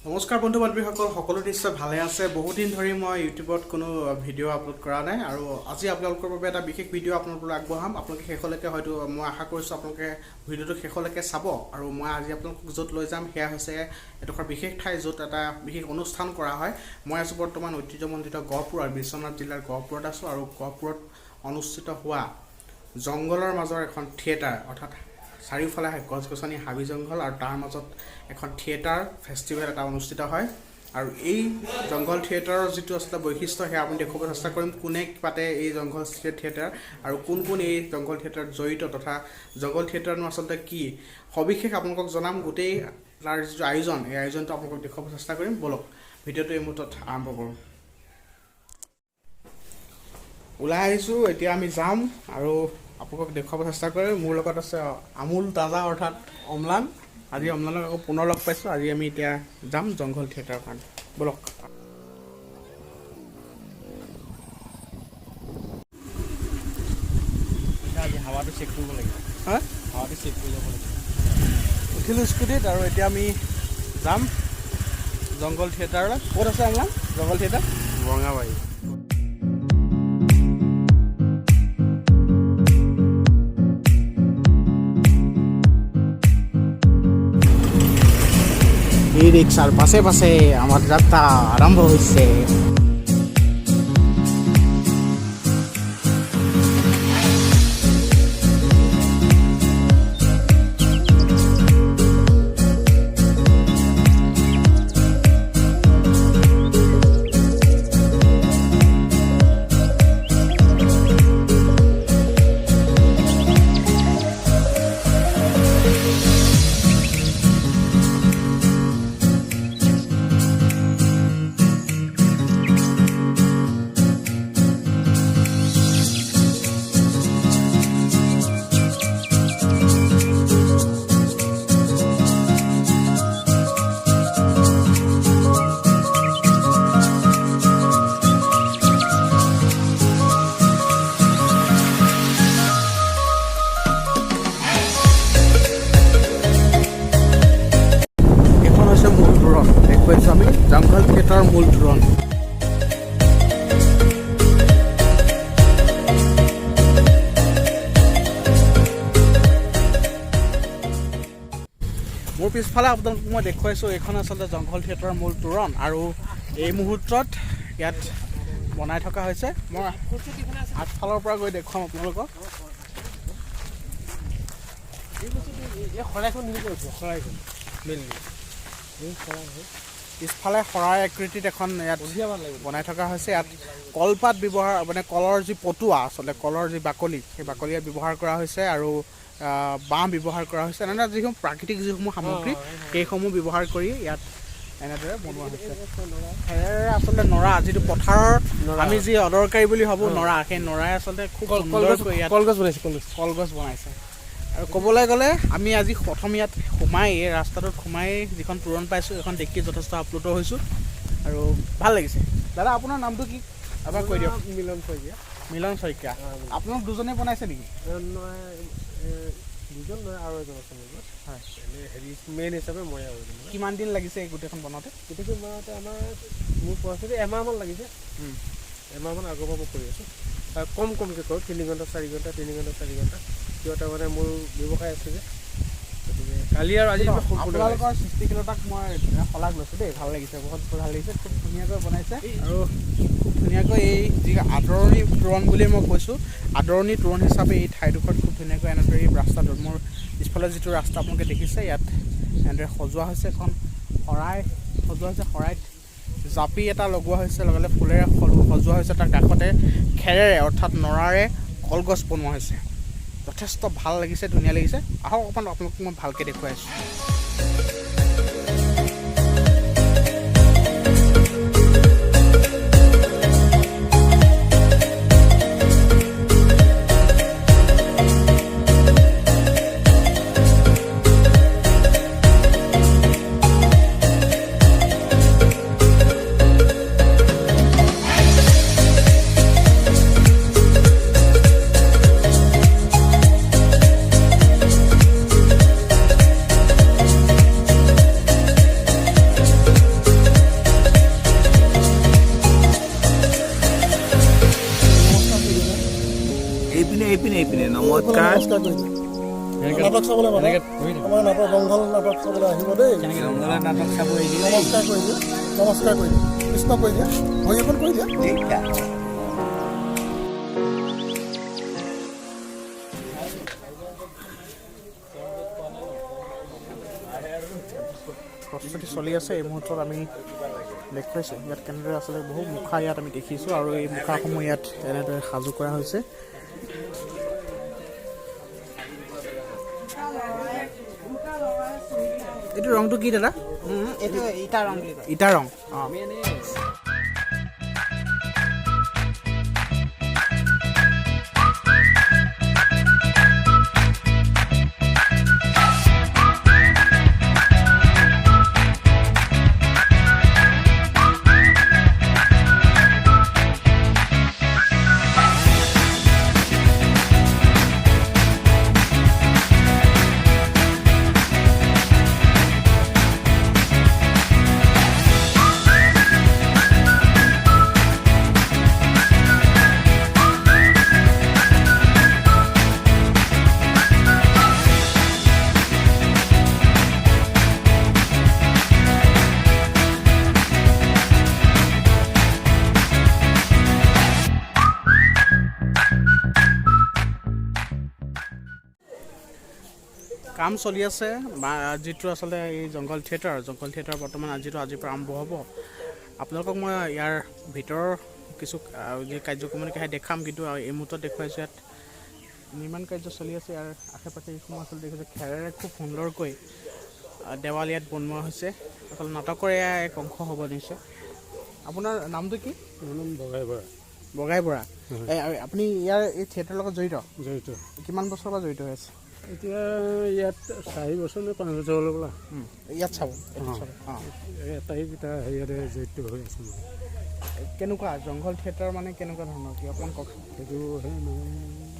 নমস্কাৰ বন্ধু বান্ধৱীসকল, সকলো নিশ্চয় ভালে আছে। বহুত দিন ধৰি মই ইউটিউবত কোনো ভিডিঅ' আপলোড কৰা নাই আৰু আজি আপোনালোকৰ বাবে এটা বিশেষ ভিডিঅ' আপোনালোকলৈ আগবঢ়াম। আপোনালোকে শেষলৈকে হয়তো মই আশা কৰিছোঁ আপোনালোকে ভিডিঅ'টো শেষলৈকে চাব। আৰু মই আজি আপোনালোকক য'ত লৈ যাম সেয়া হৈছে এডোখৰ বিশেষ ঠাই, য'ত এটা বিশেষ অনুষ্ঠান কৰা হয়। মই আছোঁ বৰ্তমান ঐতিহ্যমণ্ডিত গহপুৰ আৰু বিশ্বনাথ জিলাৰ গহপুৰত আছোঁ। আৰু গহপুৰত অনুষ্ঠিত হোৱা জংঘলৰ মাজৰ এখন থিয়েটাৰ, অৰ্থাৎ চাৰিওফালে গছ গছনি হাবি জংঘল আৰু তাৰ মাজত এখন থিয়েটাৰ ফেষ্টিভেল এটা অনুষ্ঠিত হয়। আৰু এই জংঘল থিয়েটাৰৰ যিটো আচলতে বৈশিষ্ট্য সেয়া আমি দেখুৱাব চেষ্টা কৰিম। কোনে পাতে এই জংঘল থিয়েটাৰ আৰু কোন কোন এই জংঘল থিয়েটাৰত জড়িত তথা জংঘল থিয়েটাৰনো আচলতে কি, সবিশেষ আপোনালোকক জনাম। গোটেই তাৰ যিটো আয়োজন, এই আয়োজনটো আপোনালোকক দেখুৱাব চেষ্টা কৰিম। বলক ভিডিঅ'টো এই মুহূৰ্তত আৰম্ভ কৰোঁ। ওলাই আহিছোঁ, এতিয়া আমি যাম আৰু আপোনালোকক দেখুৱাব চেষ্টা কৰিম। মোৰ লগত আছে আমোল তাজা অৰ্থাৎ অম্লান। আজি অম্লানক আকৌ পুনৰ লগ পাইছোঁ। আজি আমি এতিয়া যাম জংঘল থিয়েটাৰৰ কাৰণে। বলক। আজি হাৱাটো চেক কৰিব লাগিব। হা, হাৱাটো চেক কৰি যাব লাগিব। উঠিলোঁ স্কুটিত আৰু এতিয়া আমি যাম জংঘল থিয়েটাৰলৈ। ক'ত আছে অম্লান জংঘল থিয়েটাৰ? বৰঙাবাৰী। ই ৰিক্সাৰ পাছে পাছে আমাৰ যাত্ৰা আৰম্ভ হৈছে। আমি জংঘল থিয়েটাৰৰ মূল ধৰণ। মোৰ পিছফালে আপোনালোকক মই দেখুৱাইছোঁ, এইখন আচলতে জংঘল থিয়েটাৰৰ মূল তোৰণ। আৰু এই মুহূৰ্তত ইয়াত বনাই থকা হৈছে। মই আগফালৰ পৰা গৈ দেখুৱাম আপোনালোকক। শৰাইখন নিব শৰাইখন মেইনলি পিছফালে শৰাই আকৃতিত এখন ইয়াত বনাই থকা হৈছে। ইয়াত কলপাত ব্যৱহাৰ, মানে কলৰ যি পটুৱা, আচলতে কলৰ যি বাকলি, সেই বাকলি ইয়াত ব্যৱহাৰ কৰা হৈছে। আৰু বাঁহ ব্যৱহাৰ কৰা হৈছে। এনেদৰে যিসমূহ প্ৰাকৃতিক যিসমূহ সামগ্ৰী সেইসমূহ ব্যৱহাৰ কৰি ইয়াত এনেদৰে বনোৱা হৈছে। সেয়েৰে আচলতে নৰা, যিটো পথাৰৰ আমি যি অদৰকাৰী বুলি ভাবোঁ নৰা, সেই নৰাই আচলতে খুব সুন্দৰকৈ ইয়াত কলগছ বনাইছে। আৰু ক'বলৈ গ'লে আমি আজি প্ৰথম ইয়াত সোমাই, এই ৰাস্তাটোত সোমাই যিখন তোৰণ পাইছোঁ সেইখন দেখি যথেষ্ট আপ্লুত হৈছোঁ আৰু ভাল লাগিছে। দাদা আপোনাৰ নামটো কি এবাৰ কৈ দিয়ক। মিলন শইকীয়া। মিলন শইকীয়া। আপোনালোক দুজনে বনাইছে নেকি? দুজন নহয়, আৰু এজন আছে মোৰ। হয়, হেৰি মেইন হিচাপে মই আৰু কিমান দিন লাগিছে এই গোটেইখন বনাওঁতে? গোটেইখন বনাওঁতে আমাৰ মোৰ পইচাটো এমাহমান লাগিছে। এমাহমান আগৰ পৰা মই কৰি আছোঁ। কমকৈ কৰোঁ, 3 ঘণ্টা 4 ঘণ্টা 3 ঘণ্টা 4 ঘণ্টা। কিয় তাৰমানে মোৰ ব্যৱসায় আছে যে, গতিকে কালি আৰু আজি আপোনালোকৰ সৃষ্টিশীলতাক মই শলাগ লৈছোঁ দেই। ভাল লাগিছে, বহুত ভাল লাগিছে। খুব ধুনীয়াকৈ বনাইছে আৰু খুব ধুনীয়াকৈ এই যি আদৰণি তোৰণ বুলি মই কৈছোঁ, আদৰণি তোৰণ হিচাপে এই ঠাইডোখৰত খুব ধুনীয়াকৈ এনেদৰে এই ৰাস্তাটোত, মোৰ পিছফালে যিটো ৰাস্তা আপোনালোকে দেখিছে, ইয়াত এনেদৰে সজোৱা হৈছে। এখন শৰাই সজোৱা হৈছে, শৰাইত জাপি এটা লগোৱা হৈছে, লগে লগে ফুলেৰে সজোৱা হৈছে। তাৰ কাষতে খেৰেৰে অৰ্থাৎ নৰাৰে কলগছ বনোৱা হৈছে। যথেষ্ট ভাল লাগিছে, ধুনীয়া লাগিছে। আহক অকণমান আপোনালোকক মই ভালকৈ দেখুৱাইছোঁ। নমস্কাৰ কৰি দিওঁ নাটক চাবলৈ মানে আমাৰ নাটক জংঘল নাটক চাবলৈ আহিব দেই নমস্কাৰ কৰি দিয়ে নমস্কাৰ কৰি দিয়ে কৃষ্ণ কৰি দিয়ে ভৈৰৱন কৰি দিয়ে প্ৰস্তুতি চলি আছে এই মুহূৰ্তত আমি দেখুৱাইছোঁ ইয়াত কেনেদৰে আচলতে বহু মুখা ইয়াত আমি দেখিছোঁ আৰু এই মুখাসমূহ ইয়াত এনেদৰে সাজু কৰা হৈছে এইটো ৰংটো কি দাদা এইটো ইটা ৰং বুলি কয় ইটা ৰং অঁ কাম চলি আছে যিটো আচলতে এই জংঘল থিয়েটাৰ বৰ্তমান আজিৰ পৰা আৰম্ভ হ'ব আপোনালোকক মই ইয়াৰ ভিতৰৰ কিছু যি কাৰ্যক্ৰমণিকা দেখাম কিন্তু এই মুহূৰ্তত দেখুৱাইছোঁ ইয়াত নিৰ্মাণ কাৰ্য চলি আছে ইয়াৰ আশে পাশে এইসমূহ আচলতে দেখিছোঁ খেৰেৰে খুব সুন্দৰকৈ দেৱাল ইয়াত বনোৱা হৈছে আচলতে নাটকৰ এয়া এক অংশ হ'ব নিশ্চয় আপোনাৰ নামটো কি মোৰ নাম বগাই বৰা আপুনি ইয়াৰ এই থিয়েটাৰৰ লগত জড়িত কিমান বছৰৰ পৰা জড়িত হৈ আছে এতিয়া ইয়াত 4 বছৰ নে 5 বছৰ হ'ল বোলা ইয়াত চাব এটাইকেইটা হেৰিয়াতে জড়িত হৈ আছে কেনেকুৱা জংঘল থিয়েটাৰ মানে কেনেকুৱা ধৰণৰ কি অকণমান কওকচোন সেইটো সেই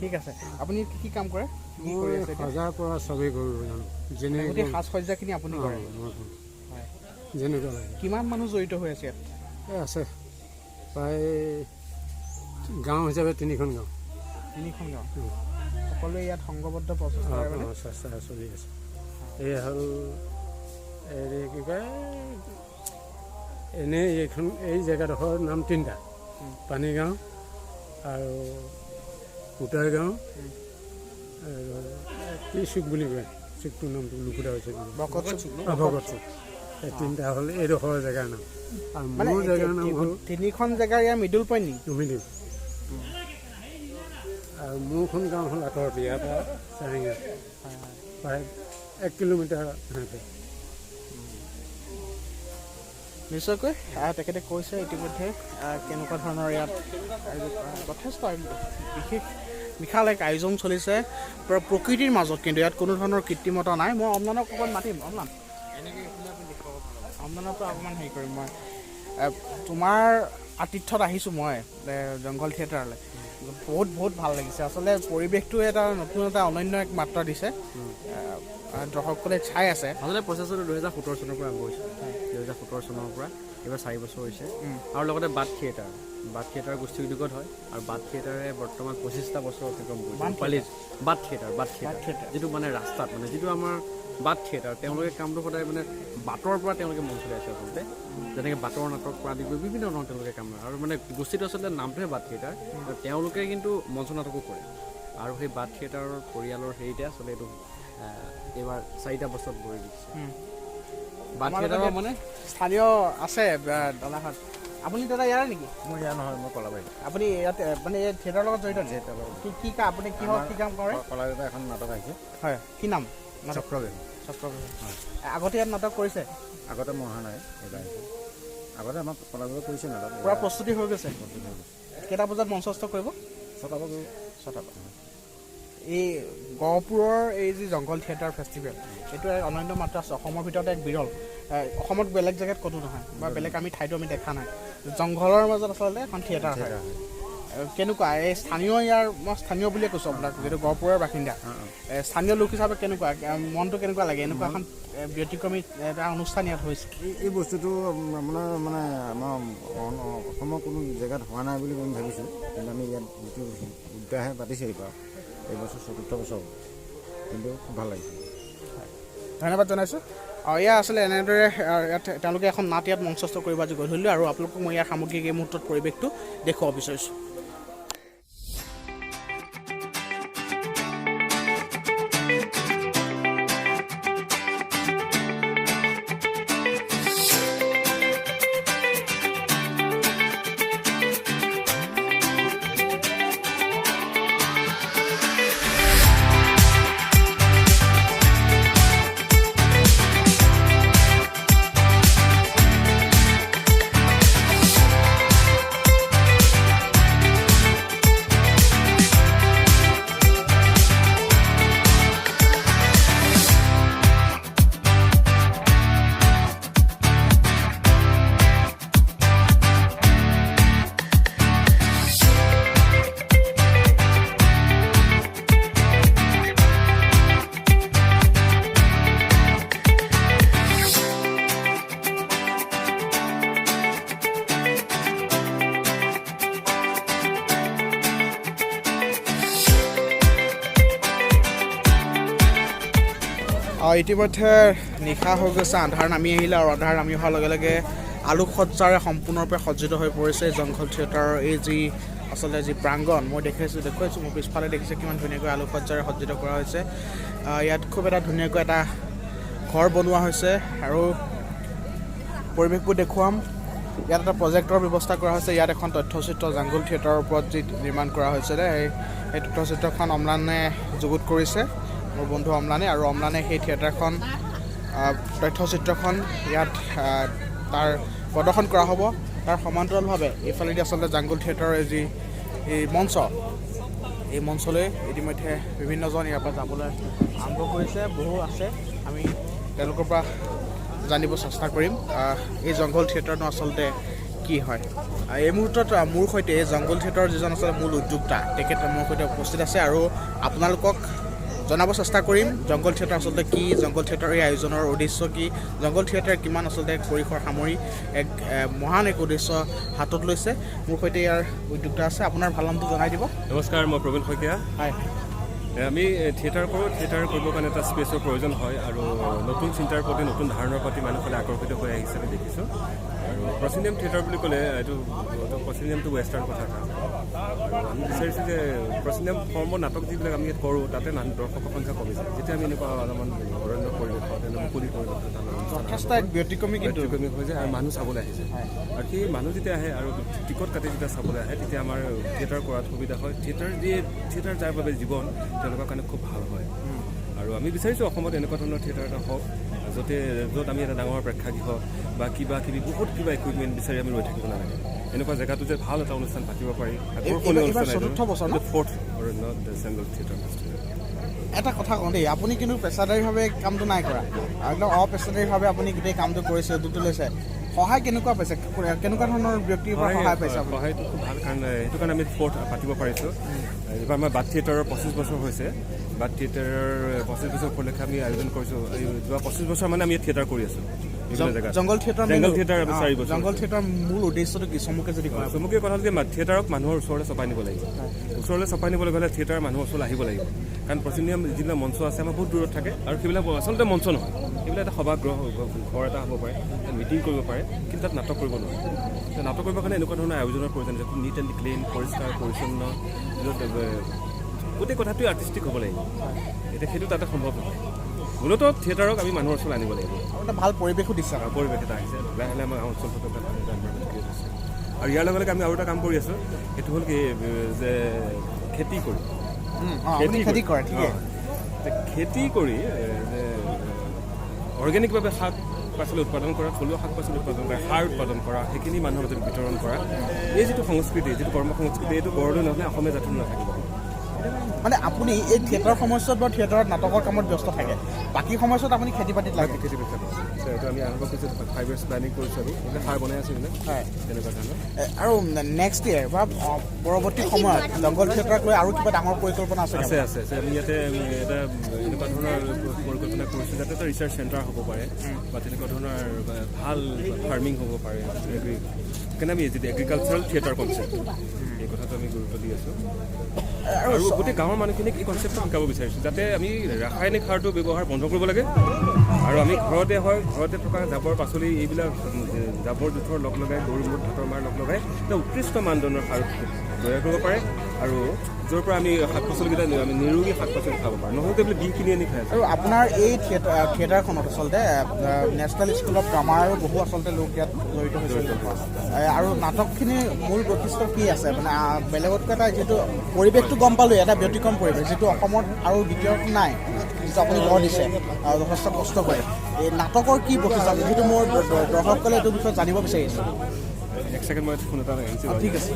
ঠিক আছে আপুনি কি কাম কৰে কি কৰি আছে সজাৰ পৰা চবেই কৰোঁ জানো যেনেকৈ সাজ সজ্জাখিনি আপুনি কৰে যেনেকুৱা লাগে কিমান মানুহ জড়িত হৈ আছে ইয়াত আছে প্ৰায় গাঁও হিচাপে 3খন গাঁও সকলোৱে ইয়াত সংঘবদ্ধ চেষ্টা চলি আছে এই হ'ল এই কি কয় এনেই এই জেগাডোখৰ নাম 3টা পানীগাঁও আৰু কোটাৰ গাঁও আৰু কি চুক বুলি কয় চুকটোৰ নামটো লুকুটা হৈছে ভকত চুক এই 3টা হ'ল এইডোখৰ জেগাৰ নাম আৰু মোৰ জেগাৰ নাম হ'ল 3খন জেগাৰ ইয়াৰ মিডল পইণ্ট নেকি মিডিল আৰু মোৰখন গাঁও হ'ল আঁতৰত ইয়াৰ পৰা চাৰিঙা প্ৰায় 1 কিলোমিটাৰ নিশ্চয়কৈ তেখেতে কৈছে ইতিমধ্যে কেনেকুৱা ধৰণৰ ইয়াত যথেষ্ট বিশাল এক আয়োজন চলিছে প্ৰকৃতিৰ মাজত কিন্তু ইয়াত কোনো ধৰণৰ কৃত্ৰিমতা নাই মই অম্লানক অকণমান মাতিম অম্লানৰ পৰা অকণমান হেৰি কৰিম মই তোমাৰ আতিথ্যত আহিছোঁ মই জংঘল থিয়েটাৰলৈ বহুত ভাল লাগিছে আচলতে পৰিৱেশটোৱে এটা নতুন এটা অনন্য এক মাত্ৰা দিছে দৰ্শকসকলে চাই আছে আচলতে প্ৰচেছটো 2017 চনৰ পৰা আৰম্ভ হৈছে 2017 চনৰ পৰা এইবাৰ 4 বছৰ হৈছে আৰু লগতে বাট থিয়েটাৰ গোষ্ঠী উদ্যোগত হয় আৰু বাট থিয়েটাৰে বৰ্তমান 25টা বছৰ অতিক্ৰম কৰিছে বাট থিয়েটাৰ যিটো মানে ৰাস্তাত মানে যিটো আমাৰ বাট থিয়েটাৰ তেওঁলোকে কামটো সদায় মানে বাটৰ পৰা তেওঁলোকে মঞ্চ লৈ আছে আচলতে যেনেকৈ বাটৰ নাটক পৰা আদি কৰি বিভিন্ন ধৰণৰ তেওঁলোকে কাম কৰে আৰু মানে গোষ্ঠীটো আচলতে নামটোহে বাট থিয়েটাৰ তেওঁলোকে কিন্তু মঞ্চ নাটকো কৰে আৰু সেই বাট থিয়েটাৰৰ পৰিয়ালৰ হেৰিতে আচলতে এইটো এইবাৰ 4টা বছৰত ভৰি দিছে বাট থিয়েটাৰৰ মানে স্থানীয় আছে দাদাহঁত আপুনি দাদা ইয়াৰ নেকি মই ইয়াৰ নহয় মই কলাবাৰী আপুনি ইয়াত মানে এই থিয়েটাৰৰ লগত জড়িত কি আপুনি কি কাম কৰে কলাবাৰীৰ এখন নাটক আহিছে হয় কি নাম চক্ৰবেহ আগতে ইয়াত নাটক কৰিছে আগতে মই অহা নাই এইবাৰ আগতে আমাৰ কলাবাৰীত কৰিছে নাটক পূৰা প্ৰস্তুতি হৈ গৈছে কেইটা বজাত মঞ্চস্থ কৰিব 6টা বজাত এই গহপুৰৰ এই যি জংঘল থিয়েটাৰ ফেষ্টিভেল এইটো এক অনন্য মাত্ৰা আছে অসমৰ ভিতৰত এক বিৰল অসমত বেলেগ জেগাত ক'তো নহয় বা বেলেগ ঠাইতো আমি দেখা নাই জংঘলৰ মাজত আচলতে এখন থিয়েটাৰ হয় কেনেকুৱা এই স্থানীয় মই স্থানীয় বুলিয়ে কৈছোঁ আপোনাক যিহেতু গহপুৰৰ বাসিন্দা স্থানীয় লোক হিচাপে কেনেকুৱা মনটো কেনেকুৱা লাগে এনেকুৱা এখন ব্যতিক্ৰমী এটা অনুষ্ঠান ইয়াত হৈছে এই বস্তুটো আপোনাৰ মানে আমাৰ অসমৰ কোনো জেগাত হোৱা নাই বুলি মই ভাবিছোঁ কিন্তু আমি ইয়াত যিটো উদ্যাহে পাতিছে এইবাৰ এইবছৰ ৪ৰ্থ বছৰ হ'ব কিন্তু খুব ভাল লাগিছে ধন্যবাদ জনাইছোঁ এয়া আচলতে এনেদৰে ইয়াত তেওঁলোকে এখন নাট ইয়াত মঞ্চস্থ কৰিব আজি গধূলি আৰু আপোনালোকক মই ইয়াৰ সামগ্ৰিক এই মুহূৰ্তত পৰিৱেশটো দেখুৱাব বিচাৰিছোঁ ইতিমধ্যে নিশা হৈ গৈছে আন্ধাৰ নামি আহিলে আৰু আন্ধাৰ নামি অহাৰ লগে লগে আলোকসজ্জাৰে সম্পূৰ্ণৰূপে সজ্জিত হৈ পৰিছে জংঘল থিয়েটাৰৰ এই যি আচলতে যি প্ৰাংগণ মই দেখুৱাইছোঁ মোৰ পিছফালে দেখিছে কিমান ধুনীয়াকৈ আলোকসজ্জাৰে সজ্জিত কৰা হৈছে ইয়াত খুব এটা ধুনীয়াকৈ এটা ঘৰ বনোৱা হৈছে আৰু পৰিৱেশবোৰ দেখুৱাম ইয়াত এটা প্ৰজেক্টৰ ব্যৱস্থা কৰা হৈছে ইয়াত এখন তথ্যচিত্ৰ জংঘল থিয়েটাৰৰ ওপৰত যি নিৰ্মাণ কৰা হৈছিলে সেই তথ্যচিত্ৰখন অম্লানে যুগুত কৰিছে মোৰ বন্ধু অম্লানে আৰু অম্লানে সেই থিয়েটাৰখন তথ্যচিত্ৰখন ইয়াত তাৰ প্ৰদৰ্শন কৰা হ'ব তাৰ সমান্তৰালভাৱে এইফালেদি আচলতে জংঘল থিয়েটাৰৰ যি এই মঞ্চ এই মঞ্চলৈ ইতিমধ্যে বিভিন্নজন ইয়াৰ পৰা যাবলৈ আৰম্ভ কৰিছে বহু আছে আমি তেওঁলোকৰ পৰা জানিব চেষ্টা কৰিম এই জংঘল থিয়েটাৰনো আচলতে কি হয় এই মুহূৰ্তত মোৰ সৈতে এই জংঘল থিয়েটাৰৰ যিজন আচলতে মূল উদ্যোক্তা তেখেত মোৰ সৈতে উপস্থিত আছে আৰু আপোনালোকক জনাব চেষ্টা কৰিম জংঘল থিয়েটাৰ আচলতে কি জংঘল থিয়েটাৰ এই আয়োজনৰ উদ্দেশ্য কি জংঘল থিয়েটাৰ কিমান আচলতে পৰিসৰ সামৰি এক মহান এক উদ্দেশ্য হাতত লৈছে মোৰ সৈতে ইয়াৰ উদ্যোক্তা আছে আপোনাৰ ভাল নামটো জনাই দিব নমস্কাৰ মই প্ৰবীণ শইকীয়া হয় আমি থিয়েটাৰ কৰোঁ থিয়েটাৰ কৰিবৰ কাৰণে এটা স্পেচৰ প্ৰয়োজন হয় আৰু নতুন চিন্তাৰ প্ৰতি নতুন ধাৰণাৰ প্ৰতি মানুহসকলে আকৰ্ষিত হৈ আহিছে আমি দেখিছোঁ আৰু প্ৰচিডিয়াম থিয়েটাৰ বুলি ক'লে এইটো প্ৰচিডিয়ামটো ৱেষ্টাৰ্ণ কথা এটা আৰু আমি বিচাৰিছোঁ যে প্ৰচিডিয়াম ফৰ্মৰ নাটক যিবিলাক আমি ইয়াত কৰোঁ তাতে দৰ্শকৰ সংখ্যা কমিছে যেতিয়া আমি এনেকুৱা অলপমান অৰণ্য পৰিৱেশত মুকলি পৰিৱেশত যথেষ্ট এক ব্যতিক্ৰমী কিন্তু হৈ যায় আৰু মানুহ চাবলৈ আহিছে আৰু সেই মানুহ যেতিয়া আহে আৰু টিকট কাটি যেতিয়া চাবলৈ আহে তেতিয়া আমাৰ থিয়েটাৰ কৰাত সুবিধা হয় থিয়েটাৰ যাৰ বাবে জীৱন তেওঁলোকৰ কাৰণে খুব ভাল হয় আৰু আমি বিচাৰিছোঁ অসমত এনেকুৱা ধৰণৰ থিয়েটাৰ এটা হওক য'ত আমি এটা ডাঙৰ প্ৰেক্ষাগৃহ বা কিবা কিবি বহুত কিবা ইকুইপমেণ্ট বিচাৰি আমি ৰৈ থাকিব নালাগে এনেকুৱা জেগাটো যে ভাল এটা অনুষ্ঠান পাতিব পাৰি এটা কথা কওঁ দেই আপুনি কিন্তু পেছাদাৰীভাৱে কামটো নাই কৰা একদম অপেছাদাৰীভাৱে আপুনি গোটেই কামটো কৰিছে উদ্যোগটো লৈছে সহায় কেনেকুৱা পাইছে কেনেকুৱা ধৰণৰ ব্যক্তিৰ পৰা সহায় পাইছে সহায়টো খুব ভাল কাৰণ সেইটো কাৰণে আমি ফ'ৰ্থ পাতিব পাৰিছোঁ এইবাৰ আমাৰ বাট থিয়েটাৰৰ 25 বছৰ হৈছে বাট থিয়েটাৰৰ 25 বছৰ উপলক্ষে আমি আয়োজন কৰিছোঁ এই যোৱা 25 বছৰ মানে আমি থিয়েটাৰ কৰি আছোঁ জংঘল থিয়েটাৰ আমি 4 বছৰ জংঘল থিয়েটাৰ মূল উদ্দেশ্যটো কি চমুকে যদি কয় চমুকে কথা যে থিয়েটাৰক মানুহৰ ওচৰলৈ চপাই নিব লাগিব ওচৰলৈ চপাই নিবলৈ গ'লে থিয়েটাৰ মানুহৰ ওচৰলৈ আহিব লাগিব কাৰণ প্ৰচিডিয়াম যিবিলাক মঞ্চ আছে আমাৰ বহুত দূৰত থাকে আৰু সেইবিলাক আচলতে মঞ্চ নহয় সেইবিলাক এটা সভাগৃহ ঘৰ এটা হ'ব পাৰে মিটিং কৰিব পাৰে কিন্তু তাত নাটক কৰিব নোৱাৰে নাটক কৰিবৰ কাৰণে এনেকুৱা ধৰণৰ আয়োজনৰ প্ৰয়োজন আছে খুব নিট এণ্ড ক্লিন পৰিষ্কাৰ পৰিচ্ছন্ন গোটেই কথাটোৱে আৰ্টিষ্টিক হ'ব লাগিব এতিয়া সেইটো তাতে সম্ভৱ নহয় মূলতঃ থিয়েটাৰক আমি মানুহৰ ওচৰলৈ আনিব লাগিব আৰু এটা ভাল পৰিৱেশো দিছে পৰিৱেশ এটা আহিছে লাহে লাহে আমাৰ অঞ্চলটোত আৰু ইয়াৰ লগে লগে আমি আৰু এটা কাম কৰি আছোঁ সেইটো হ'ল কি যে খেতি কৰি খেতি কৰি যে অৰ্গেনিকভাৱে শাক পাচলি উৎপাদন কৰা থলুৱা শাক পাচলি উৎপাদন কৰা সাৰ উৎপাদন কৰা সেইখিনি মানুহৰ মাজত বিতৰণ কৰা এই যিটো সংস্কৃতি যিটো কৰ্ম সংস্কৃতি এইটো গঢ়লৈ নহ'লে অসমীয়া জাতিটো নাথাকিব মানে আপুনি এই থিয়েটাৰ সময়ছোৱাত বা থিয়েটাৰত নাটকৰ কামত ব্যস্ত থাকে বাকী সময়ছোৱাত আপুনি খেতি বাতিত লাগে খেতি বাতি এইটো আমি আৰম্ভ কৰিছোঁ 5 years প্লেনিং কৰিছোঁ আমি এতিয়া সাৰ বনাই আছোঁ মানে হয় তেনেকুৱা ধৰণৰ আৰু নেক্সট ইয়েৰ বা পৰৱৰ্তী সময়ত জংগল থিয়েটাৰক লৈ আৰু কিবা ডাঙৰ পৰিকল্পনা আছে আছে আছে আছে আমি ইয়াতে এটা এনেকুৱা ধৰণৰ পৰিকল্পনা কৰিছোঁ যাতে এটা ৰিচাৰ্চ চেণ্টাৰ হ'ব পাৰে বা তেনেকুৱা ধৰণৰ ভাল ফাৰ্মিং হ'ব পাৰে সেইকাৰণে আমি যিটো এগ্ৰিকালচাৰেল থিয়েটাৰ কনচেপ্ট এই কথাটো আমি গুৰুত্ব দি আছোঁ আৰু গোটেই গাঁৱৰ মানুহখিনিক এই কনচেপ্টটো শিকাব বিচাৰিছোঁ যাতে আমি ৰাসায়নিক সাৰটো ব্যৱহাৰ বন্ধ কৰিব লাগে আৰু আমি ঘৰতে থকা জাবৰ পাচলি এইবিলাক জাবৰ জোঁথৰ লগ লগাই গৰু মূত ভাতৰ মাৰ লগ লগাই এটা উৎকৃষ্ট মানদণ্ডৰ সাৰ তৈয়াৰ কৰিব পাৰে আৰু য'ৰ পৰা আমি শাক পাচলিকেইটা আমি নিৰোগী শাক পাচলি খাব পাৰোঁ নহ'লে বোলে বিষ কিনি আনি খাই আছোঁ আৰু আপোনাৰ এই থিয়েটাৰখনত আচলতে নেশ্যনেল স্কুল অফ ড্ৰামাৰো বহু আচলতে লোক ইয়াত জড়িত হৈছে আৰু নাটকখিনিৰ মূল বৈশিষ্ট্য কি আছে মানে বেলেগতকৈ এটা যিটো পৰিৱেশটো গম পালোঁ এটা ব্যতিক্ৰম পৰিৱেশ যিটো অসমত আৰু দ্বিতীয়টো নাই যিটো আপুনি গঢ় দিছে যথেষ্ট কষ্ট কৰে এই নাটকৰ কি বৈশিষ্ট্য আছে যিটো মোৰ দৰ্শকসকলে এইটো বিষয়ে জানিব বিচাৰিছোঁ এক ছেকেণ্ড মই ফোন এটা আহিছে ঠিক আছে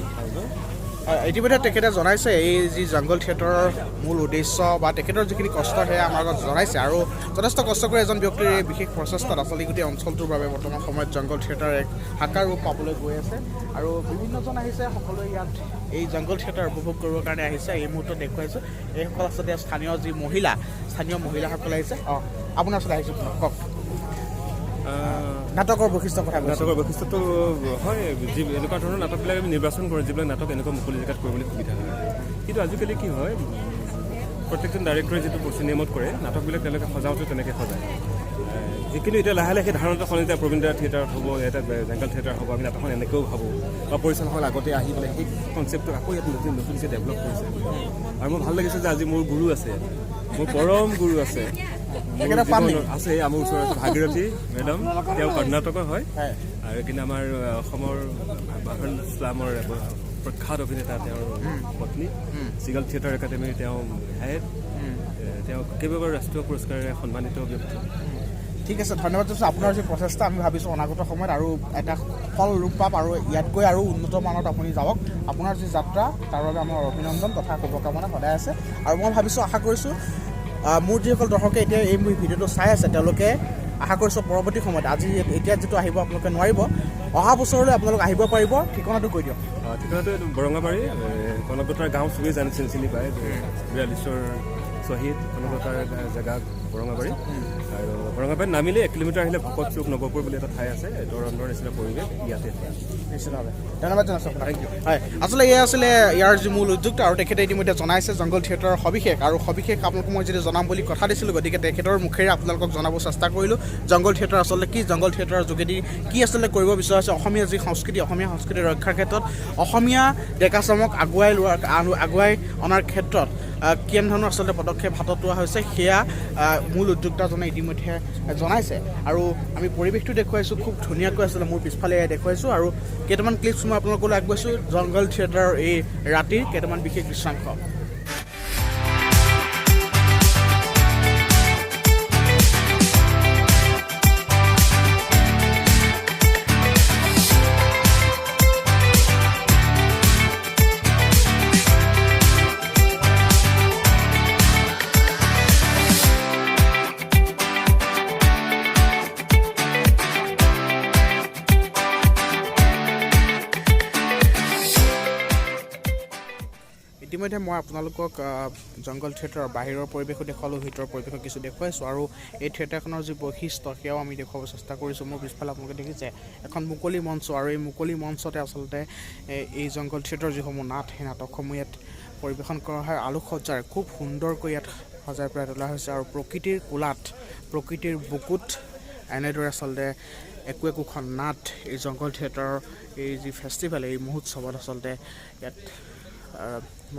ইতিমধ্যে তেখেতে জনাইছে এই যি জংগল থিয়েটাৰৰ মূল উদ্দেশ্য বা তেখেতৰ যিখিনি কষ্ট সেয়া আমাৰ আগত জনাইছে আৰু যথেষ্ট কষ্ট কৰি এজন ব্যক্তিৰ এই বিশেষ প্ৰচেষ্টাত আচলতে গোটেই অঞ্চলটোৰ বাবে বৰ্তমান সময়ত জংগল থিয়েটাৰ এক সাকাৰ ৰূপ পাবলৈ গৈ আছে আৰু বিভিন্নজন আহিছে সকলোৱে ইয়াত এই জংগল থিয়েটাৰ উপভোগ কৰিবৰ কাৰণে আহিছে এই মুহূৰ্তত দেখুৱাইছোঁ এইসকল আচলতে স্থানীয় মহিলাসকল আহিছে আপোনাৰ ওচৰত আহিছোঁ কওক নাটকৰ বৈশিষ্ট্য কথা নাটকৰ বৈশিষ্ট্যটো হয় যি এনেকুৱা ধৰণৰ নাটকবিলাক আমি নিৰ্বাচন কৰোঁ যিবিলাক নাটক এনেকুৱা মুকলি জেগাত কৰিবলৈ সুবিধা হয় কিন্তু আজিকালি কি হয় প্ৰত্যেকজন ডাইৰেক্টৰে যিটো চিনেমত কৰে নাটকবিলাক তেওঁলোকে সজাওঁতে তেনেকৈ সজায় কিন্তু এতিয়া লাহে লাহে সেই ধাৰণাটো সলনি যায় প্ৰবীণ থিয়েটাৰ হ'ব এটা জংগল থিয়েটাৰ হ'ব আমি নাটকখন এনেকৈও ভাবোঁ বা পৰিচালকসকল আগতে আহি পেলাই সেই কনচেপ্টটো আকৌ ইয়াত নতুনকৈ ডেভেলপ কৰিছে আৰু মোৰ ভাল লাগিছে যে আজি মোৰ গুৰু আছে মোৰ পৰম গুৰু আছে আছে আমাৰ ওচৰত ভাগীৰথী মেডাম তেওঁ কৰ্ণাটকৰ হয় আৰু কিন্তু আমাৰ অসমৰ বাহন ইছলামৰ প্ৰখ্যাত অভিনেতা তেওঁৰ পত্নী চিগল থিয়েটাৰ একাডেমীৰ তেওঁ হেড তেওঁ কেইবাবাৰ ৰাষ্ট্ৰীয় পুৰস্কাৰেৰে সন্মানিত ব্যক্তি ঠিক আছে ধন্যবাদ জনাইছোঁ আপোনাৰ যি প্ৰচেষ্টা আমি ভাবিছোঁ অনাগত সময়ত আৰু এটা ফল ৰূপ পাম আৰু ইয়াতকৈ আৰু উন্নত মানত আপুনি যাওক আপোনাৰ যি যাত্ৰা তাৰ বাবে আমাৰ অভিনন্দন তথা শুভকামনা সদায় আছে আৰু মই ভাবিছোঁ আশা কৰিছোঁ মোৰ যিসকল দৰ্শকে এতিয়া এই ভিডিঅ'টো চাই আছে তেওঁলোকে আশা কৰিছোঁ পৰৱৰ্তী সময়ত এতিয়া যিটো আহিব আপোনালোকে নোৱাৰিব অহা বছৰলৈ আপোনালোক আহিব পাৰিব ঠিকনাটো কৈ দিয়ক ঠিকনাটো বৰঙাবাৰী কনকলতাৰ গাঁও চবেই চিনি পায় 42ৰ শ্বহীদ কনকলতাৰ জেগা বৰঙাবাৰী আৰু বৰঙাবাৰীত নামিলে 1 কিলোমিটাৰ আহিলে ভকত চুক নৱপুৰ বুলি এটা ঠাই আছে দৰন্দৰ নিচিনা পৰিৱেশ ইয়াতে নিশ্চিতভাৱে ধন্যবাদ জনাইছোঁ আপোনাক হয় আচলতে এয়া আছিলে ইয়াৰ যি মূল উদ্যোক্তা আৰু তেখেতে ইতিমধ্যে জনাইছে জংগল থিয়েটাৰৰ সবিশেষ আৰু সবিশেষ আপোনালোকক মই যদি জনাম বুলি কথা দিছিলোঁ গতিকে তেখেতৰ মুখেৰে আপোনালোকক জনাব চেষ্টা কৰিলোঁ জংগল থিয়েটাৰ আচলতে কি জংগল থিয়েটাৰৰ যোগেদি কি আচলতে কৰিব বিচৰা হৈছে অসমীয়া যি সংস্কৃতি অসমীয়া সংস্কৃতি ৰক্ষাৰ ক্ষেত্ৰত অসমীয়া ডেকাচামক আগুৱাই অনাৰ ক্ষেত্ৰত কেনেধৰণৰ আচলতে পদক্ষেপ হাতত লোৱা হৈছে সেয়া মূল উদ্যোক্তাজনে ইতিমধ্যে জনাইছে আৰু আমি পৰিৱেশটো দেখুৱাইছোঁ খুব ধুনীয়াকৈ আচলতে মোৰ পিছফালে দেখুৱাইছোঁ আৰু কেইটামান ক্লিপছ মই আপোনালোকলৈ আগবাঢ়িছোঁ জংগল থিয়েটাৰৰ এই ৰাতিৰ কেইটামান বিশেষ দৃশ্যাংশ ইতিমধ্যে মই আপোনালোকক জংগল থিয়েটাৰৰ বাহিৰৰ পৰিৱেশো দেখুৱালোঁ ভিতৰৰ পৰিৱেশো কিছু দেখুৱাইছোঁ আৰু এই থিয়েটাৰখনৰ যি বৈশিষ্ট্য সেয়াও আমি দেখুৱাব চেষ্টা কৰিছোঁ মোৰ পিছফালে আপোনালোকে দেখিছে এখন মুকলি মঞ্চ আৰু এই মুকলি মঞ্চতে আচলতে এই জংগল থিয়েটাৰৰ যিসমূহ নাট সেই নাটকসমূহ ইয়াত পৰিৱেশন কৰা হয় আলোকসজ্জাৰ খুব সুন্দৰকৈ ইয়াত সজাই পৰাই তোলা হৈছে আৰু প্ৰকৃতিৰ কোলাত প্ৰকৃতিৰ বুকুত এনেদৰে আচলতে একোখন নাট এই জংগল থিয়েটাৰৰ এই যি ফেষ্টিভেল এই মহোৎসৱত আচলতে ইয়াত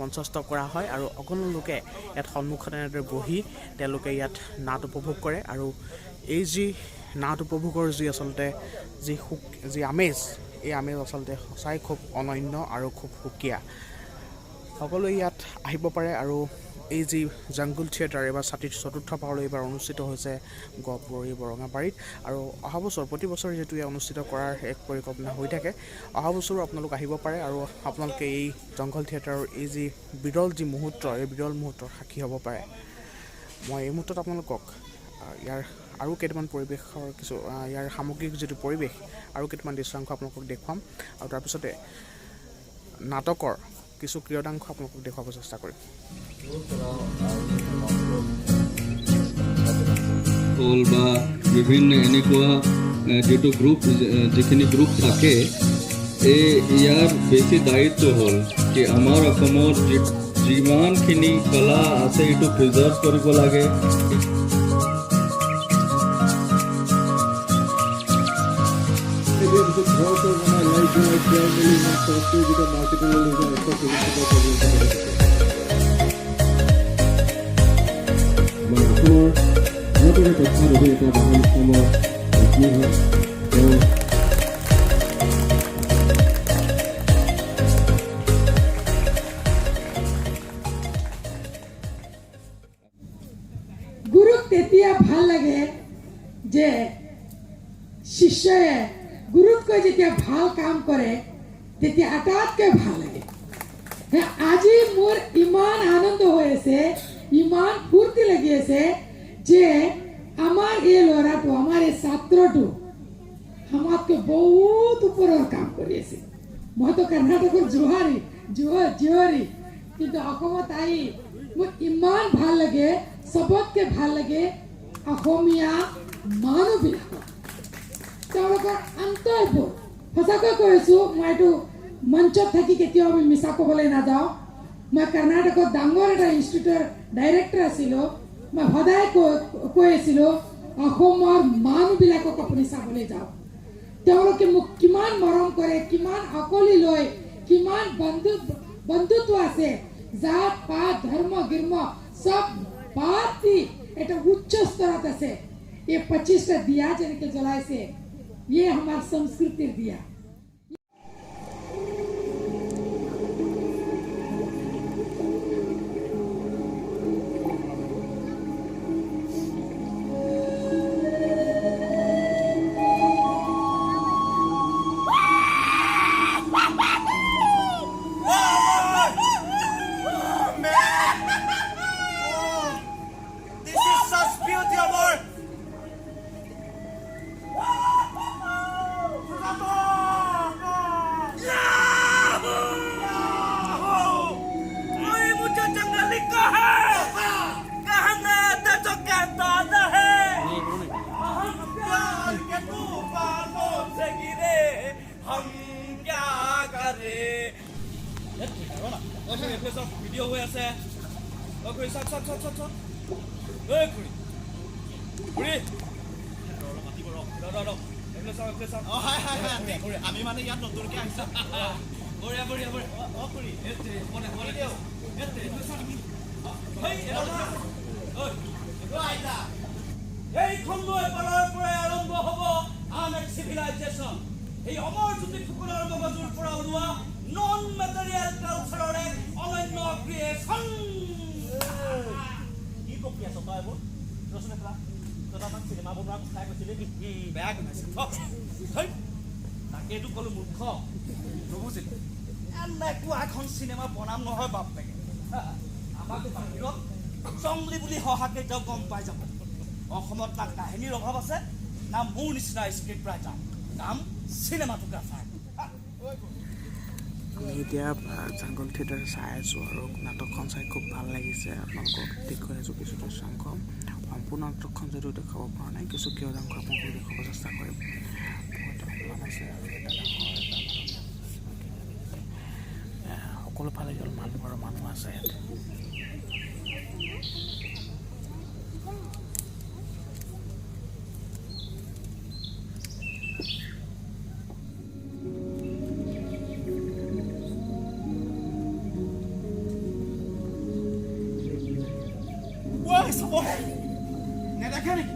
মঞ্চস্থ কৰা হয় আৰু অগণন লোকে ইয়াত সন্মুখত এনেদৰে বহি তেওঁলোকে ইয়াত নাট উপভোগ কৰে আৰু এই যি নাট উপভোগৰ যি আচলতে যি আমেজ এই আমেজ আচলতে সঁচাই খুব অনন্য আৰু খুব সুকীয়া সকলোৱে ইয়াত আহিব পাৰে আৰু এই যি জংগল থিয়েটাৰ এইবাৰ ৪ৰ্থ এইবাৰ অনুষ্ঠিত হৈছে গহপুৰ বৰঙাবাৰীত আৰু অহা বছৰ প্ৰতি বছৰে যিহেতু ইয়াত অনুষ্ঠিত কৰাৰ এক পৰিকল্পনা হৈ থাকে অহা বছৰো আপোনালোক আহিব পাৰে আৰু আপোনালোকে এই জংগল থিয়েটাৰৰ এই যি বিৰল যি মুহূৰ্ত এই বিৰল মুহূৰ্তৰ সাক্ষী হ'ব পাৰে মই এই মুহূৰ্তত আপোনালোকক ইয়াৰ আৰু কেইটামান পৰিৱেশৰ কিছু ইয়াৰ সামগ্ৰিক যিটো পৰিৱেশ আৰু কেইটামান দৃশ্যাংশ আপোনালোকক দেখুৱাম আৰু তাৰপিছতে নাটকৰ কিছু ক্ৰীড়াংশ আপোনালোকক দেখুৱাব চেষ্টা কৰিম। হ'ল বা বিভিন্ন এনেকুৱা যিটো গ্ৰুপ যিখিনি গ্ৰুপ থাকে ইয়াৰ বেছি দায়িত্ব হ'ল কি আমাৰ অসমত যিমানখিনি কলা আছে এইটো প্ৰিজাৰ্ভ কৰিব লাগে। গুৰুক তেতিয়া ভাল লাগে যে শিষ্যই গুৰুতকৈ যেতিয়া ভাল কাম কৰে তেতিয়া আটাইতকৈ ভাল লাগে। আজি মোৰ ইমান আনন্দ হৈ আছে, ইমান ফূৰ্তি লাগি আছে যে আমাৰ এই ল'ৰাটো, আমাৰ এই ছাত্ৰটো আমাতকৈ বহুত ওপৰৰ কাম কৰি আছে। মইতো কৰ্ণাটকৰ জোহাৰী কিন্তু অসমত আহি মোৰ ইমান ভাল লাগে, চবতকৈ ভাল লাগে অসমীয়া মানুহবিলাকক, তেওঁলোকৰ অন্তৰবোৰ। সঁচাকৈ কৈছোঁ, মই এইটো মঞ্চত থাকি কেতিয়াও আমি মিছা ক'বলৈ নাযাওঁ। মই কৰ্ণাটকত ডাঙৰ এটা ইনষ্টিটিউটৰ ডাইৰেক্টৰ আছিলোঁ। মই সদায় কৈ আছিলোঁ অসমৰ মানুহবিলাকক আপুনি চাবলৈ যাওক, তেওঁলোকে মোক কিমান মৰম কৰে, কিমান আকলি লয়, কিমান বন্ধুত্ব আছে, জাত পাত ধৰ্ম গিৰ্ম সব বাদ দি এটা উচ্চ স্তৰত আছে। এই 25টা দিয়া যেনেকৈ জ্বলাইছে, ये हमार संस्कृतिर दिया। ভিডিঅ' হৈ আছে আমি মানে ইয়াত নতুনকৈ আহিছোঁ। এইখনলৈ পাৰৰ পৰাই আৰম্ভ হ'ব আন এক চিভিলাইজেশ্যন। এই অমৰ জ্যোতিষসকলৰ মগজুৰ পৰা ওলোৱা নন মেটেৰিয়েল কালচাৰৰ এক অনন্য ক্ৰিয়েশ্যন। কি প্ৰক্ৰিয়া চকা এইবোৰ ৰচনা খেলা তথাপাক চিনেমা বনোৱাৰ কথাই কৈছিলে নেকি? বেয়া গুণাইছে তাকেইটো ক'লো মূৰ্খ, নুবুজিলে এনেকুৱা এখন চিনেমা বনাম নহয় বাপ লাগে। আমাকতো বাহিৰত জংলী বুলি সহাকে তেওঁ গম পাই যাব। অসমত না কাহিনীৰ অভাৱ আছে, না মোৰ নিচিনা স্ক্ৰিপ্ট ৰাইটাৰ, নাম চিনেমাটোগ্ৰাফাৰ। আমি এতিয়া জাংগল থিয়েটাৰ চাই আছোঁ আৰু নাটকখন চাই খুব ভাল লাগিছে। আপোনালোকক দেখুৱাই আছোঁ কিছু দৃশ্যাংশ। সম্পূৰ্ণ নাটকখন যদিও দেখুৱাব পৰা নাই, কিছু কিয়দাংশ আপোনালোকক দেখুৱাব চেষ্টা কৰিম। আছে আৰু এটা সকলো ফালে কেৱল মানুহ আৰু মানুহ আছে ইয়াত। নেদেখে নেকি?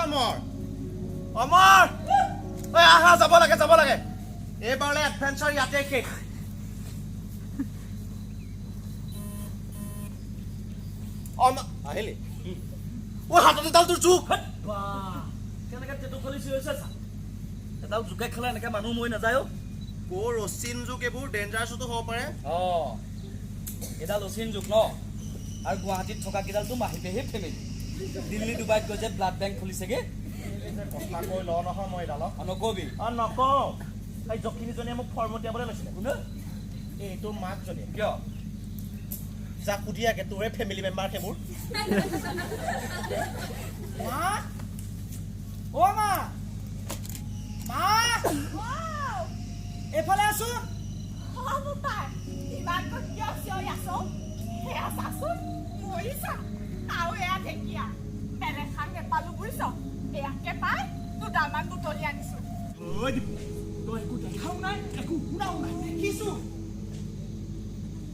অমৰ অমৰ ঐ আহা যাব লাগে এইবাৰলৈ এডভেঞ্চাৰ ইয়াতে শেষ আহিলি ঐ হাতত এডাল তোৰ জোক কেনেকে টেটু খুলিছি হৈছে চা এডাল জোকে খালে এনেকে মানুহ মৰি নাযায় ৰচিন জোক এইবোৰ ডেঞ্জাৰাছতো হ'ব পাৰে এডাল ৰচিন জোক ন আৰু গুৱাহাটীত থকা কেইডালতো মাহী পেহী ফেমিলি দিল্লী ডুবাইত গৈ যে ব্লাড বেংক খুলিছেগে কথা কৈ ল নহয় মই এডালক নকবি নকওঁ এই জখিনীজনীয়ে মোক ফৰ্মতিয়াবলৈ লৈছিলে কোনে এইটো মাকজনীয়ে কিয় যাক সুধিয়াকে তোৰে ফেমিলি মেম্বাৰ সেইবোৰ এইফালে আছো তই একো দেখাও নাই একো শুনাও নাই দেখিছো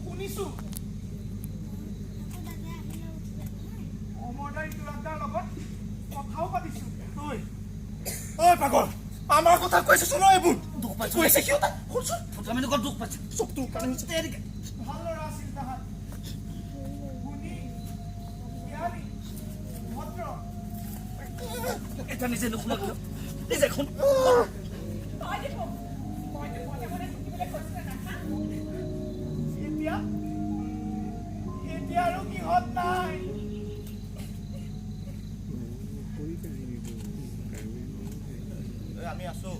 শুনিছো অমৰদাৰ ইটোৰাদাৰ লগত কথাও পাতিছো ঐ পাগল আমাৰ কথা কৈছে চলো এইবোৰ দুখ পাইছো কৈছে কিয় তাক শুনছোন আমি লগত দুখ পাইছো চব তোৰ কাৰণে হৈছে দেৰিকে ভাল ল'ৰা আছিল তাহাত শুনি জ্ঞানী ভদ্ৰ এটা নিজে নুশুনা কিয় নিজে শুন এতিয়া আৰু কিহত নাই আমি আছো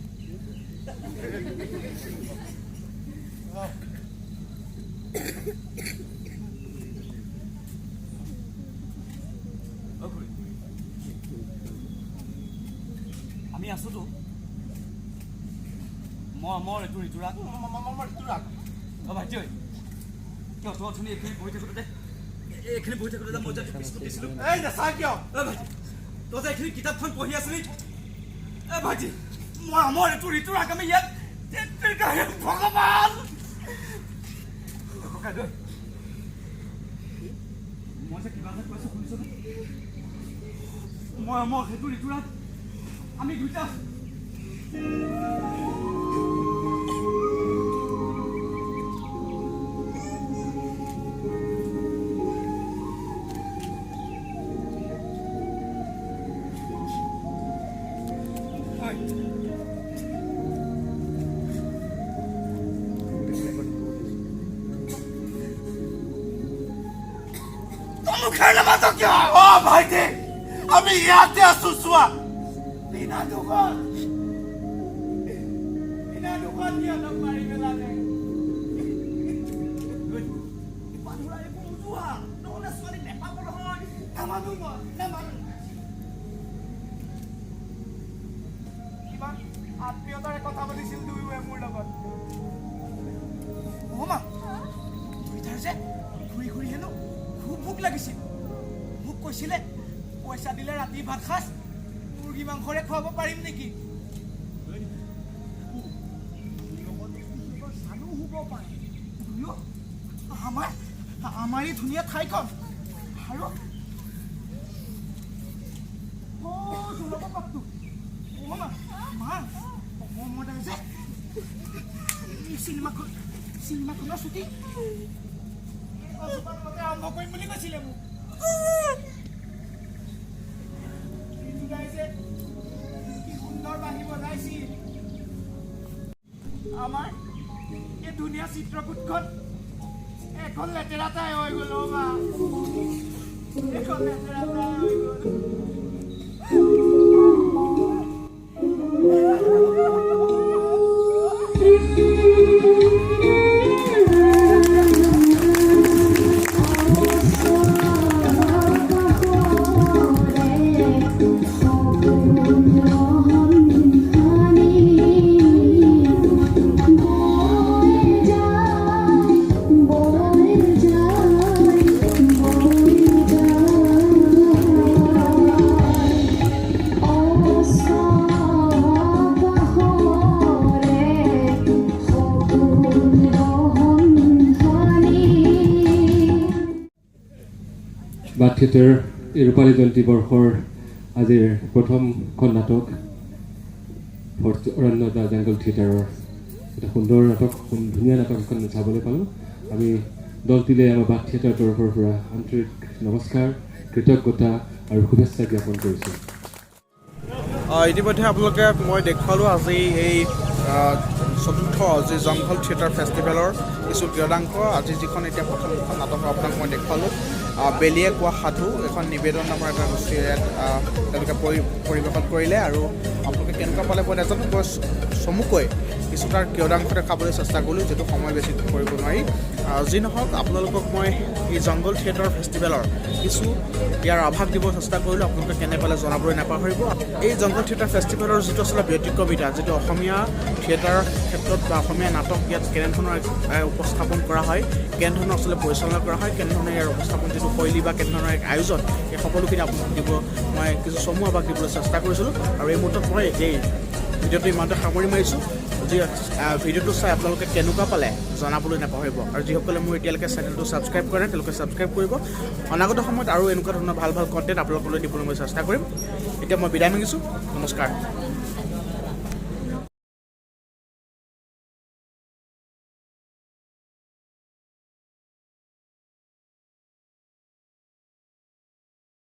আমি আছোতো মই এইটো ঋতুৰাগ ভাইটি ঐ কিয় তই অথনি এইখিনি বহি থাকোঁতে মই যে বিস্কুট দিছিলোঁ এই নাচা কিয় ভাইটি তই যে এইখিনি কিতাপখন পঢ়ি আছিলি ভাইটি মই এইটো ঋতুৰাগ আমি ইয়াত ভগৱান মই যে কিবা এটা কৈছোঁ শুনিছনে মই সেইটো ঋতুৰাগ আমি দুইটা ভাইটি আমি ইয়াতে আছো চোৱা বিনা দোকান দিয়া লগ মাৰি পেলালে নহ'লে ছোৱালী নেপাব নহয় নামানো মই নামানো কিমান আত্মীয়তাৰে কথা পাতিছিল দুয়োৱে মোৰ লগত মা দুইটাৰ যে ঘূৰি ঘূৰি হেনো খুব ভোক লাগিছিল মোক কৈছিলে পইচা দিলে ৰাতি ভাত সাজ মুৰ্গী মাংসৰে খুৱাব পাৰিম নেকি চানো হ'ব পাৰে আমাৰ এই ধুনীয়া ঠাইখন আৰু যে চিনেমাখনৰ শ্বুটিং আৰম্ভ কৰিম বুলি কৈছিলে মোক সুন্দৰ বাঢ়ি বজাইছিল আমাৰ এই ধুনীয়া চিত্ৰকূটখন এখন লেতেৰা ঠাই হৈ গ'ল এখন লেতেৰা ঠাই হৈ গ'ল বাট থিয়েটাৰ এই ৰূপালী জয়ন্তী বৰ্ষৰ আজিৰ প্ৰথমখন নাটক অৰণ্য দা জংগল থিয়েটাৰৰ এটা সুন্দৰ নাটক, ধুনীয়া নাটক এখন চাবলৈ পালোঁ। আমি দলটিলে আমাৰ বাট থিয়েটাৰৰ তৰফৰ পৰা আন্তৰিক নমস্কাৰ, কৃতজ্ঞতা আৰু শুভেচ্ছা জ্ঞাপন কৰিছোঁ। ইতিমধ্যে আপোনালোকে মই দেখুৱালোঁ আজি এই চতুৰ্থ যি জংঘল থিয়েটাৰ ফেষ্টিভেলৰ কিছু ক্ৰীড়াংশ। আজি যিখন এতিয়া প্ৰথমখন নাটক আপোনাক মই দেখুৱালোঁ, বেলিয়ে কোৱা সাধু, এখন নিবেদন নামৰ এটা গোষ্ঠীৰে তেওঁলোকে পৰিৱেশন কৰিলে। আৰু আপোনালোকে কেনেকুৱা পালে মই নাজানো, বৰ চমুকৈ কিছু তাৰ ক্ৰীড়াংশ দেখাবলৈ চেষ্টা কৰিলোঁ, যিহেতু সময় বেছি কৰিব নোৱাৰি। যি নহওক, আপোনালোকক মই এই জংঘল থিয়েটাৰ ফেষ্টিভেলৰ কিছু ইয়াৰ আভাস দিব চেষ্টা কৰিলোঁ। আপোনালোকে কেনে পালে জনাবলৈ নাপাহৰিব। এই জংঘল থিয়েটাৰ ফেষ্টিভেলৰ যিটো আচলতে ব্যতিক্ৰমিতা, যিটো অসমীয়া থিয়েটাৰৰ ক্ষেত্ৰত বা অসমীয়া নাটক ইয়াত কেনেধৰণৰ উপস্থাপন কৰা হয়, কেনেধৰণৰ আচলতে পৰিচালনা কৰা হয়, কেনেধৰণৰ ইয়াৰ উপস্থাপন যিটো শৈলী বা কেনেধৰণৰ এক আয়োজন, এই সকলোখিনি আপোনালোকক দিব মই কিছু চমু আভাস দিবলৈ চেষ্টা কৰিছিলোঁ। আৰু এই মুহূৰ্তত মই এই ভিডিঅ'টো ইমানতে সামৰি মাৰিছোঁ। যি ভিডিঅ'টো চাই আপোনালোকে কেনেকুৱা পালে জনাবলৈ নাপাহৰিব। আৰু যিসকলে মোৰ এতিয়ালৈকে চেনেলটো ছাবস্ক্ৰাইব কৰে তেওঁলোকে ছাবস্ক্ৰাইব কৰিব। অনাগত সময়ত আৰু এনেকুৱা ধৰণৰ ভাল ভাল কণ্টেণ্ট আপোনালোকলৈ দিবলৈ মই চেষ্টা কৰিম। এতিয়া মই বিদায় মাগিছোঁ। নমস্কাৰ।